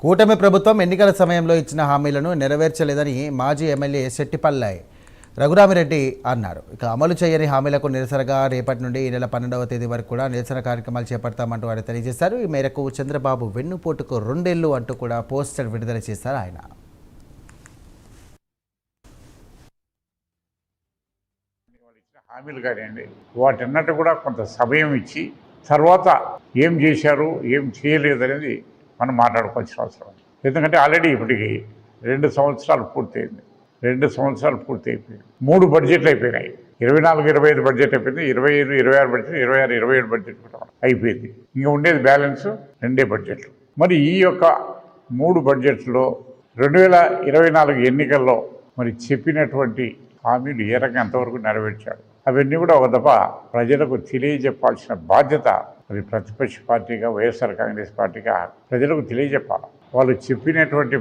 కూటమి ప్రభుత్వం ఎన్నికల సమయంలో ఇచ్చిన హామీలను నెరవేర్చలేదని మాజీ ఎమ్మెల్యే శెట్టిపల్లె రఘురామిరెడ్డి అన్నారు. ఇక అమలు చేయని హామీలకు నిరసనగా రేపటి నుండి ఈ నెల 12వ తేదీ వరకు కూడా నిరసన కార్యక్రమాలు చేపడతామంటూ ఆయన తెలియజేశారు. ఈ మేరకు చంద్రబాబు వెన్నుపోటుకు 2 ఏళ్లు అంటూ కూడా పోస్టర్ విడుదల చేశారు ఆయన. హామీలు కానివ్వండి, వాటన్నిటి కూడా కొంత సమయం ఇచ్చి తర్వాత ఏం చేశారు ఏం చేయలేదు అనేది మనం మాట్లాడుకోవాల్సిన అవసరం. ఎందుకంటే ఆల్రెడీ ఇప్పటికి 2 సంవత్సరాలు పూర్తయింది. 2 సంవత్సరాలు పూర్తి అయిపోయింది. 3 బడ్జెట్లు అయిపోయినాయి. 24-25 బడ్జెట్ అయిపోయింది. 25-26 బడ్జెట్, 26-27 బడ్జెట్ కూడా అయిపోయింది. ఇంకా ఉండేది బ్యాలెన్స్ 2 బడ్జెట్లు. మరి ఈ యొక్క 3 బడ్జెట్లో 2024 ఎన్నికల్లో మరి చెప్పినటువంటి హామీలు ఏ రకంగా ఎంతవరకు నెరవేర్చాడు అవన్నీ కూడా ఒక దఫా ప్రజలకు తెలియజెప్పాల్సిన బాధ్యత మరి ప్రతిపక్ష పార్టీగా వైఎస్ఆర్ కాంగ్రెస్ పార్టీగా ప్రజలకు తెలియజెప్పాలి. వాళ్ళు చెప్పినటువంటి